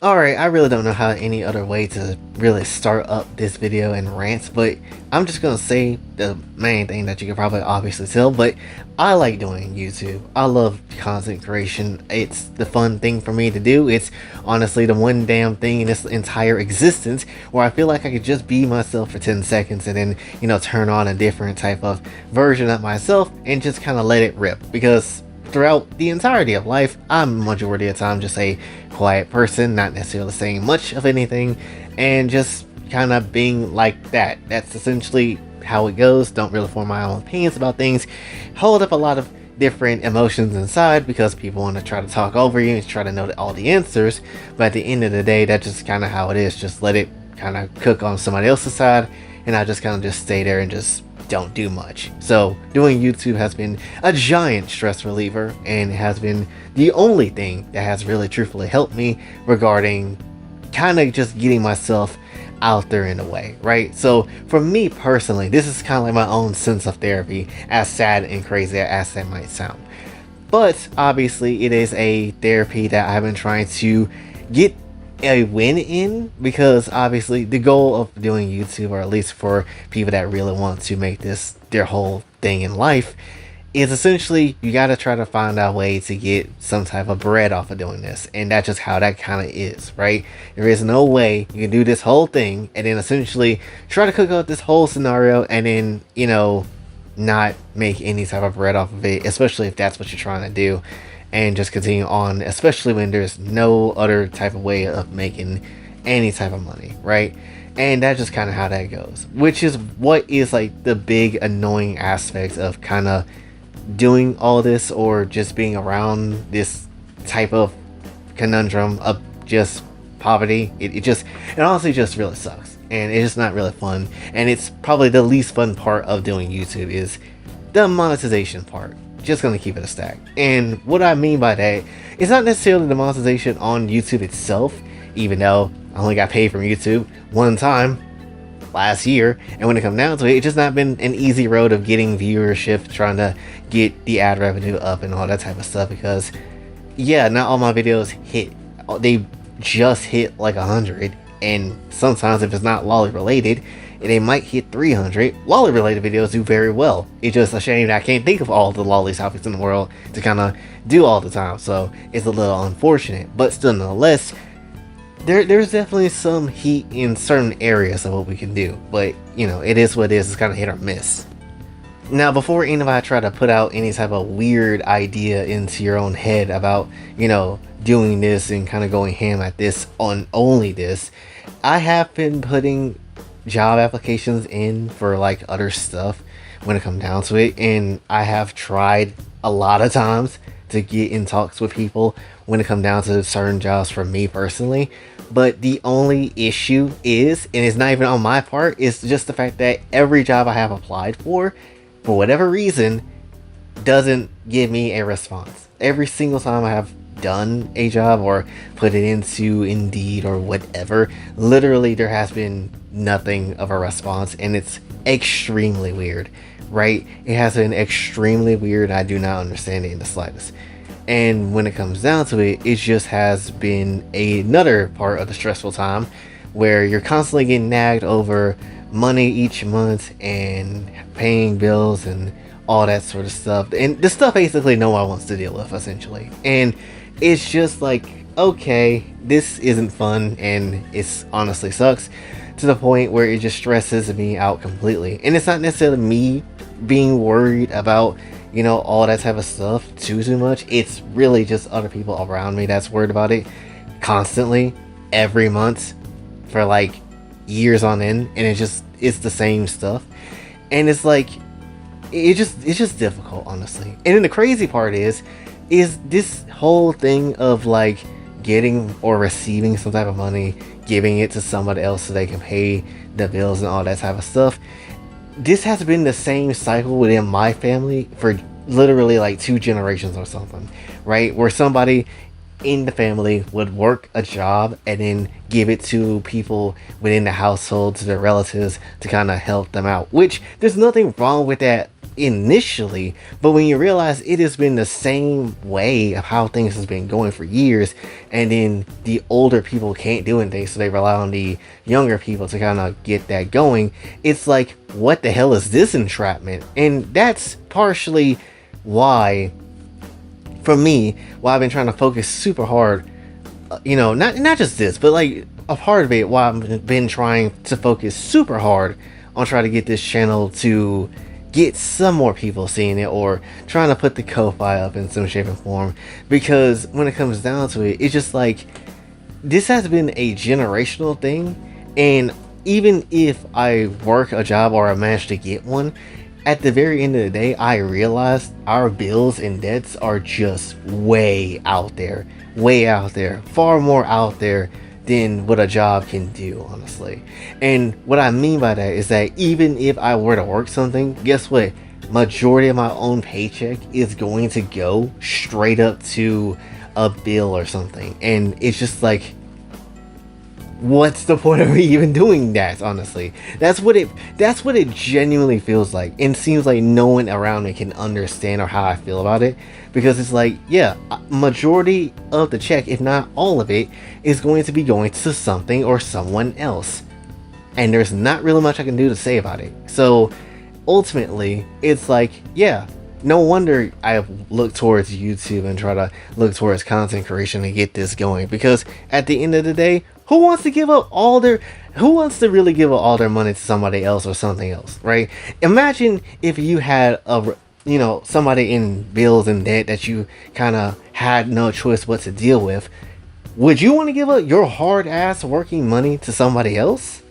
Alright, I really don't know how any other way to really start up this video and rant, but I'm just gonna say the main thing that you can probably obviously tell, but I like doing YouTube. I love content creation. It's the fun thing for me to do. It's honestly the one damn thing in this entire existence where I feel like I could just be myself for 10 seconds and then, turn on a different type of version of myself and just kind of let it rip. Because throughout the entirety of life, I'm majority of the time just a quiet person, not necessarily saying much of anything, and just kind of being like that. That's essentially how it goes. Don't really form my own opinions about things. Hold up a lot of different emotions inside because people want to try to talk over you and try to know all the answers. But at the end of the day, that's just kind of how it is. Just let it kind of cook on somebody else's side, and I just kind of just stay there and just don't do much. So doing YouTube has been a giant stress reliever, and it has been the only thing that has really truthfully helped me regarding kind of just getting myself out there in a way, right? So for me personally, this is kind of like my own sense of therapy, as sad and crazy as that might sound. But obviously it is a therapy that I've been trying to get a win in, because obviously the goal of doing YouTube, or at least for people that really want to make this their whole thing in life, is essentially you got to try to find a way to get some type of bread off of doing this. And that's just how that kind of is, right? There is no way you can do this whole thing and then essentially try to cook up this whole scenario and then not make any type of bread off of it, especially if that's what you're trying to do, and just continue on, especially when there's no other type of way of making any type of money, right? And that's just kind of how that goes, which is what is like the big annoying aspect of kind of doing all this, or just being around this type of conundrum of just poverty. It honestly just really sucks, and it's just not really fun. And it's probably the least fun part of doing YouTube is the monetization part. Just gonna keep it a stack. And what I mean by that is not necessarily the monetization on YouTube itself, even though I only got paid from YouTube one time last year, and when it comes down to it, it's just not been an easy road of getting viewership, trying to get the ad revenue up and all that type of stuff. Because yeah, not all my videos hit, they just hit like 100, and sometimes if it's not lolly related, they might hit 300. Lolly related videos do very well. It's just a shame that I can't think of all the lolly topics in the world to kind of do all the time, so it's a little unfortunate. But still, nonetheless, there's definitely some heat in certain areas of what we can do. But it is what it is. It's kind of hit or miss. Now, before anybody try to put out any type of weird idea into your own head about doing this and kind of going ham at this on only this, I have been putting job applications in for like other stuff when it comes down to it, and I have tried a lot of times to get in talks with people when it comes down to certain jobs for me personally. But the only issue is, and it's not even on my part, is just the fact that every job I have applied for whatever reason, doesn't give me a response. Every single time I have done a job or put it into Indeed or whatever, literally there has been nothing of a response, and it's extremely weird, right? It has been extremely weird. I do not understand it in the slightest. And when it comes down to it, it just has been another part of the stressful time where you're constantly getting nagged over money each month and paying bills and all that sort of stuff, and the stuff basically no one wants to deal with, essentially. And it's just like, okay, this isn't fun, and it's honestly sucks to the point where it just stresses me out completely. And it's not necessarily me being worried about all that type of stuff too much. It's really just other people around me that's worried about it constantly, every month, for like years on end, and it's the same stuff. And it's like, it's just difficult, honestly. And then the crazy part is this whole thing of like getting or receiving some type of money, giving it to somebody else so they can pay the bills and all that type of stuff. This has been the same cycle within my family for literally like 2 generations or something, right? Where somebody in the family would work a job and then give it to people within the household, to their relatives, to kind of help them out, which there's nothing wrong with that initially, but when you realize it has been the same way of how things has been going for years, and then the older people can't do anything, so they rely on the younger people to kind of get that going, it's like, what the hell is this entrapment? And that's partially why, for me, why I've been trying to focus super hard, not just this, but like a part of it, why I've been trying to focus super hard on trying to get this channel to get some more people seeing it, or trying to put the Kofi up in some shape and form. Because when it comes down to it, it's just like, this has been a generational thing, and even if I work a job or I manage to get one, at the very end of the day, I realized our bills and debts are just way out there, far more out there than what a job can do, honestly. And what I mean by that is that even if I were to work something, guess what? Majority of my own paycheck is going to go straight up to a bill or something. And it's just like, what's the point of me even doing that? Honestly, that's what it genuinely feels like, and seems like no one around me can understand or how I feel about it. Because it's like, yeah, majority of the check, if not all of it, is going to be going to something or someone else, and there's not really much I can do to say about it. So ultimately, it's like, yeah, no wonder I look towards YouTube and try to look towards content creation to get this going. Because at the end of the day, who wants to really give up all their money to somebody else or something else, right? Imagine if you had somebody in bills and debt that you kind of had no choice what to deal with. Would you want to give up your hard ass working money to somebody else?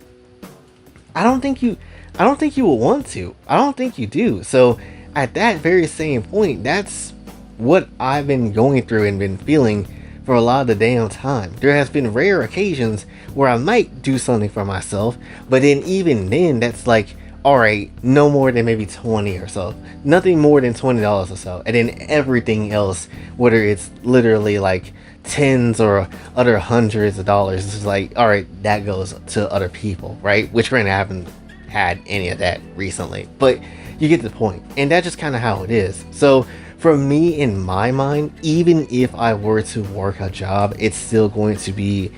I don't think you would want to. I don't think you do. So at that very same point, that's what I've been going through and been feeling for a lot of the damn time. There has been rare occasions where I might do something for myself, but then even then, that's like, alright, no more than maybe 20 or so. Nothing more than $20 or so. And then everything else, whether it's literally like tens or other hundreds of dollars, it's like, alright, that goes to other people, right? Which granted, I haven't had any of that recently, but you get the point. And that's just kind of how it is. So for me, in my mind, even if I were to work a job, it's still going to be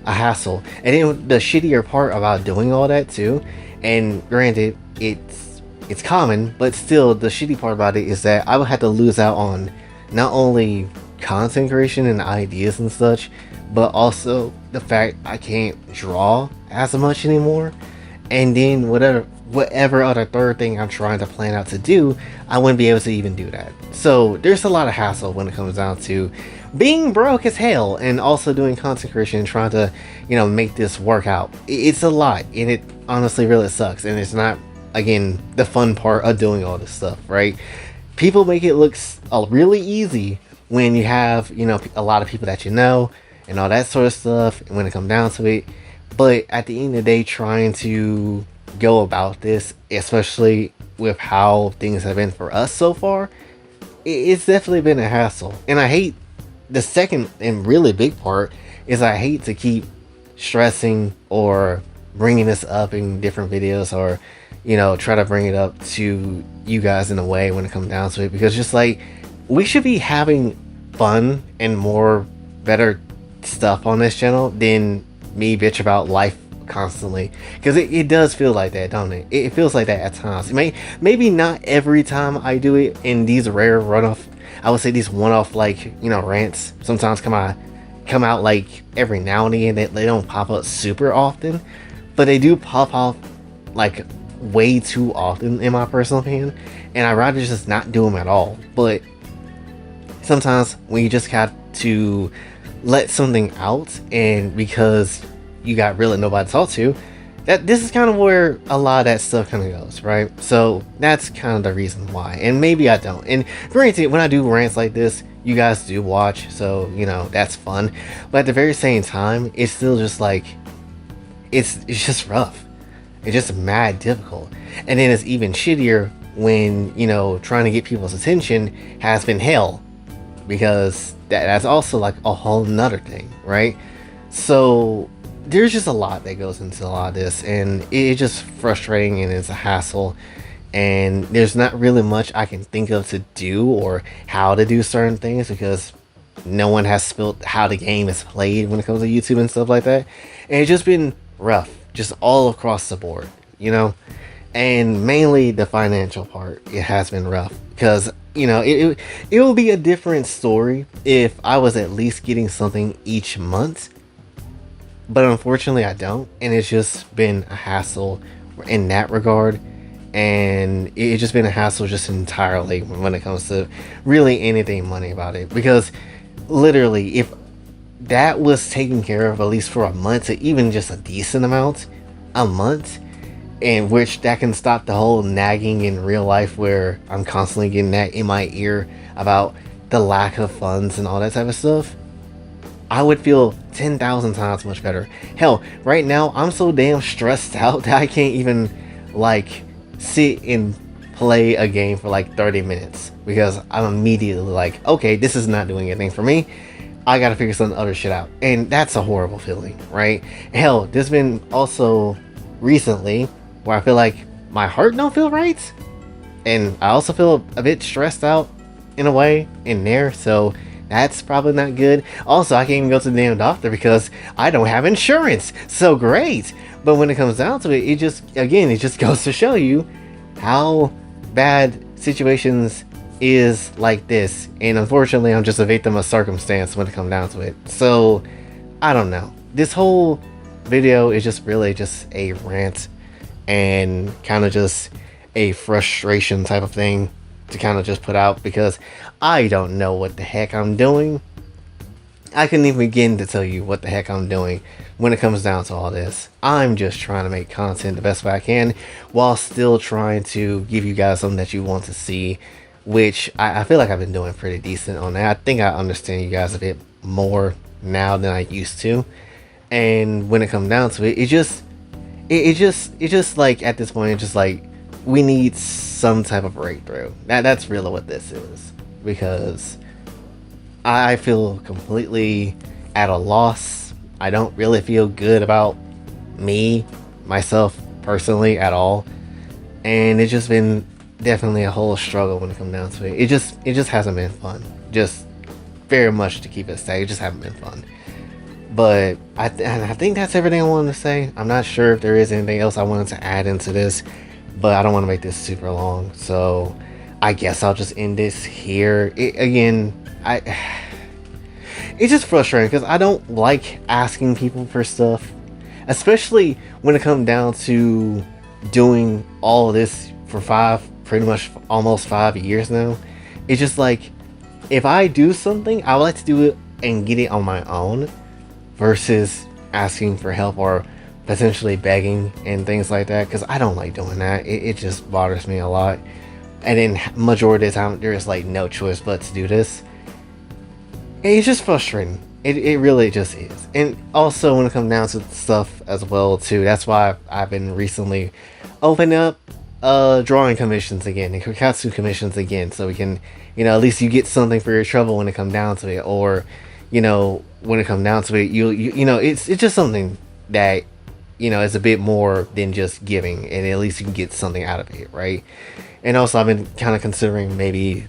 a hassle. And then the shittier part about doing all that too, and granted, it's common, but still the shitty part about it is that I would have to lose out on not only content creation and ideas and such, but also the fact I can't draw as much anymore. And then whatever other third thing I'm trying to plan out to do, I wouldn't be able to even do that. So there's a lot of hassle when it comes down to being broke as hell and also doing content creation and trying to, make this work out. It's a lot, and it honestly really sucks. And it's not, again, the fun part of doing all this stuff, right? People make it look really easy when you have, a lot of people that and all that sort of stuff, and when it comes down to it. But at the end of the day, trying to go about this, especially with how things have been for us so far, it's definitely been a hassle. And I hate, the second and really big part is, I hate to keep stressing or bringing this up in different videos, or try to bring it up to you guys in a way when it comes down to it, because just like, we should be having fun and more better stuff on this channel than me bitch about life constantly. Because it does feel like that, don't it? It feels like that at times. Maybe not every time I do it in these rare runoff, I would say these one-off, like, rants sometimes come out like every now and then. They don't pop up super often, but they do pop off like way too often, in my personal opinion, and I'd rather just not do them at all. But sometimes when you just got to let something out, and because you got really nobody to talk to, this is kind of where a lot of that stuff kind of goes, right? So that's kind of the reason why. And maybe I don't. And granted, when I do rants like this, you guys do watch, so that's fun. But at the very same time, it's still just like, it's just rough. It's just mad difficult. And then it's even shittier when trying to get people's attention has been hell, because that's also like a whole nother thing, right? So there's just a lot that goes into a lot of this, and it's just frustrating, and it's a hassle. and there's not really much I can think of to do or how to do certain things because no one has spilled how the game is played when it comes to YouTube and stuff like that. And it's just been rough, just all across the board, you know? And mainly the financial part, it has been rough because, you know, it will be a different story if I was at least getting something each month. But unfortunately, I don't. And it's just been a hassle in that regard. And it's just been a hassle just entirely when it comes to really anything money about it, because literally if that was taken care of at least for a month, or even just a decent amount a month, in which that can stop the whole nagging in real life where I'm constantly getting that in my ear about the lack of funds and all that type of stuff, I would feel 10,000 times much better. Hell, right now I'm so damn stressed out that I can't even like sit and play a game for like 30 minutes because I'm immediately like, okay, this is not doing anything for me. I gotta figure some other shit out. And that's a horrible feeling, right? Hell, there's been also recently where I feel like my heart don't feel right. And I also feel a bit stressed out in a way in there. So that's probably not good. Also, I can't even go to the damn doctor because I don't have insurance. So great. But when it comes down to it, it just goes to show you how bad situations is like this. And unfortunately, I'm just a victim of circumstance when it comes down to it. So I don't know. This whole video is just really just a rant and kind of just a frustration type of thing to kind of just put out because I don't know what the heck I'm doing. I couldn't even begin to tell you what the heck I'm doing when it comes down to all this. I'm just trying to make content the best way I can while still trying to give you guys something that you want to see, which I feel like I've been doing pretty decent on that. I think I understand you guys a bit more now than I used to. And when it comes down to it, it just like at this point, it's just like we need some type of breakthrough. That's really what this is, because I feel completely at a loss. I don't really feel good about myself personally at all. And it's just been definitely a whole struggle when it comes down to it. It just hasn't been fun. Just very much to keep it safe. It just hasn't been fun. But I think that's everything I wanted to say. I'm not sure if there is anything else I wanted to add into this, but I don't want to make this super long. So I guess I'll just end this here. It's just frustrating because I don't like asking people for stuff, especially when it comes down to doing all of this for pretty much almost 5 years now. It's just like, if I do something, I would like to do it and get it on my own versus asking for help or potentially begging and things like that, because I don't like doing that. It just bothers me a lot. And then majority of the time there is like no choice but to do this. And it's just frustrating. It really just is. And also when it comes down to stuff as well too, that's why I've been recently opening up drawing commissions again and Kikatsu commissions again, so we can, at least you get something for your trouble when it comes down to it. Or when it comes down to it, it's just something that is a bit more than just giving, and at least you can get something out of it, right? And also I've been kind of considering maybe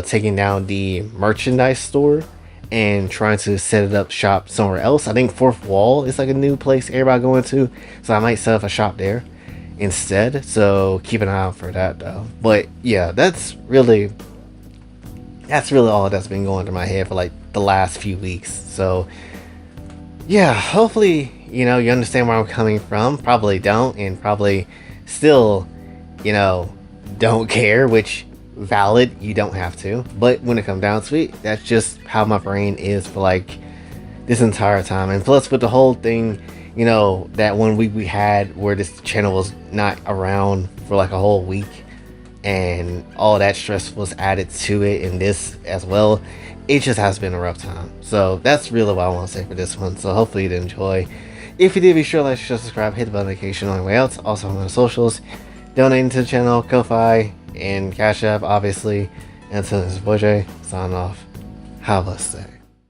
taking down the merchandise store and trying to set it up shop somewhere else. I think Fourth Wall is like a new place everybody going to, so I might set up a shop there instead. So keep an eye out for that though. But yeah, that's really all that's been going through my head for like the last few weeks. So yeah, hopefully you understand where I'm coming from. Probably don't, and probably still don't care, which valid, you don't have to. But when it comes down to it, that's just how my brain is for like this entire time. And plus with the whole thing, that 1 week we had where this channel was not around for like a whole week, and all that stress was added to it, and this as well, it just has been a rough time. So that's really what I want to say for this one. So hopefully you did enjoy. If you did, be sure to like, share, subscribe, hit the bell notification on the way out. Also on the socials, donating to the channel, Kofi and Cash App, obviously. And until this is Boy J, sign off. Have a blessed day.